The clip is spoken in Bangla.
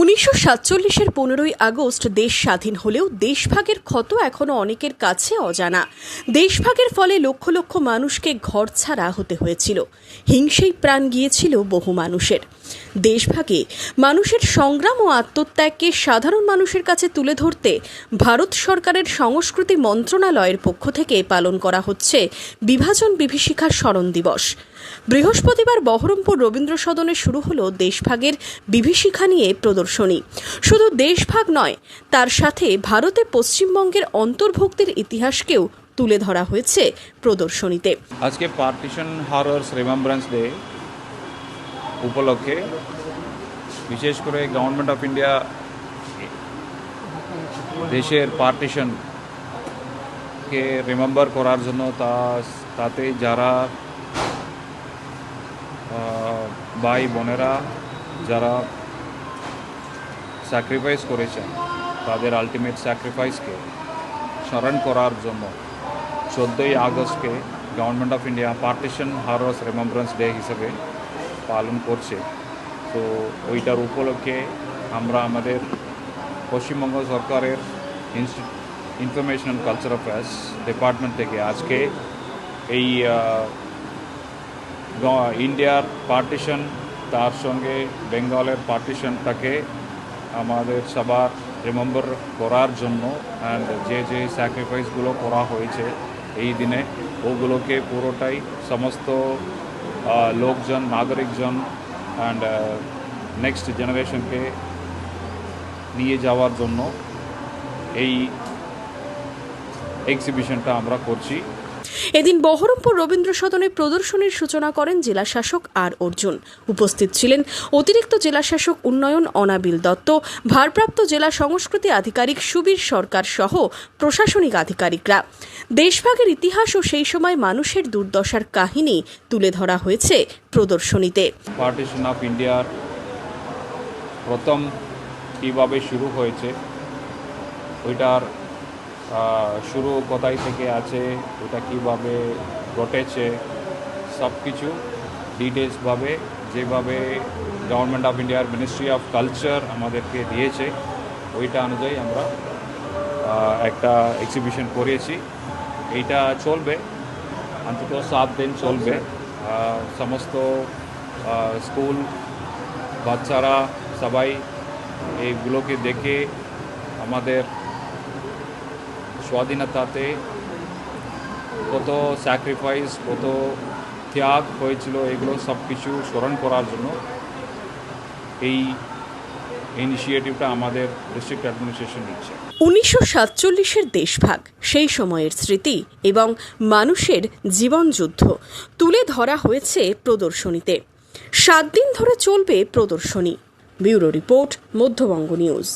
1947-এর 15ই আগস্ট দেশ স্বাধীন হলেও দেশভাগের ক্ষত এখনো অনেকের কাছে অজানা। দেশভাগের ফলে লক্ষ লক্ষ মানুষকে ঘরছাড়া হতে হয়েছিল, হিংসেই প্রাণ গিয়েছিল বহু মানুষের। দেশভাগে মানুষের সংগ্রাম ও আত্মত্যাগকে সাধারণ মানুষের কাছে তুলে ধরতে ভারত সরকারের সংস্কৃতি মন্ত্রণালয়ের পক্ষ থেকে পালন করা হচ্ছে বিভাজন বিভীষিকা স্মরণ দিবস। বৃহস্পতিবার বহরমপুর রবীন্দ্র সদনে শুরু হলো দেশভাগের বিভীষিকা নিয়ে প্রদর্শনী। শুধু দেশভাগ নয়, তার সাথে ভারতে পশ্চিমবঙ্গের অন্তর্ভুক্তির ইতিহাসকেও তুলে ধরা হয়েছে প্রদর্শনীতে। আজকে পার্টিশন হররস রিমেম্ব্রেন্স ডে উপলক্ষে বিশেষ করে গভর্নমেন্ট অফ ইন্ডিয়া দেশের পার্টিশনকে রিমেম্বার করার জন্য তাতে যারা ভাই বোনেরা যারা স্যাক্রিফাইস করেছেন তাদের আলটিমেট স্যাক্রিফাইসকে স্মরণ করার জন্য 14ই আগস্টকে government of India partition horrors remembrance day হিসেবে পালন করছে। তো ওইটার উপলক্ষে আমরা আমাদের পশ্চিমবঙ্গ সরকারের information and culture affairs department থেকে আজকে এই ইন্ডিয়ার পার্টিশন তার সঙ্গে বেঙ্গলের পার্টিশনটাকে আমাদের সবার রিমেম্বার করার জন্য অ্যান্ড যে স্যাক্রিফাইসগুলো করা হয়েছে এই দিনে ওগুলোকে পুরোটাই সমস্ত লোকজন নাগরিকজন অ্যান্ড নেক্সট জেনারেশনকে নিয়ে যাওয়ার জন্য এই এক্সিবিশনটা আমরা করছি। এদিন বহরমপুর রবীন্দ্র সদনে প্রদর্শনীর সূচনা করেন জেলাশাসক আর অর্জুন। উপস্থিত ছিলেন অতিরিক্ত জেলাশাসক উন্নয়ন অনাবিল দত্ত, ভারপ্রাপ্ত জেলা সংস্কৃতি আধিকারিক সুবীর সরকার সহ প্রশাসনিক আধিকারিকরা। দেশভাগের ইতিহাস ও সেই সময় মানুষের দুর্দশার কাহিনী তুলে ধরা হয়েছে প্রদর্শনীতে। পার্টিশন অফ ইন্ডিয়ার প্রথম কীভাবে শুরু হয়েছে, ওইটার শুরু কোথায় থেকে আছে, ওটা কীভাবে ঘটেছে, সব কিছু ডিটেলসভাবে যেভাবে গভর্নমেন্ট অফ ইন্ডিয়ার মিনিস্ট্রি অফ কালচার আমাদেরকে দিয়েছে ওইটা অনুযায়ী আমরা একটা এক্সিবিশন করেছি। এইটা চলবে অন্তত 7 দিন চলবে। সমস্ত স্কুল বাচ্চারা সবাই এইগুলোকে দেখে আমাদের স্বাধীনতাতে কত স্যাক্রিফাইস কত ত্যাগ হয়েছিল এগুলো সব কিছু স্মরণ করার জন্য এই ইনিশিয়েটিভটা আমাদের ডিস্ট্রিক্ট অ্যাডমিনিস্ট্রেশন নিচ্ছে। 1947-এর দেশভাগ, সেই সময়ের স্মৃতি এবং মানুষের জীবনযুদ্ধ তুলে ধরা হয়েছে প্রদর্শনীতে। 7 দিন ধরে চলবে প্রদর্শনী। Bureau report, Madhyabanga news.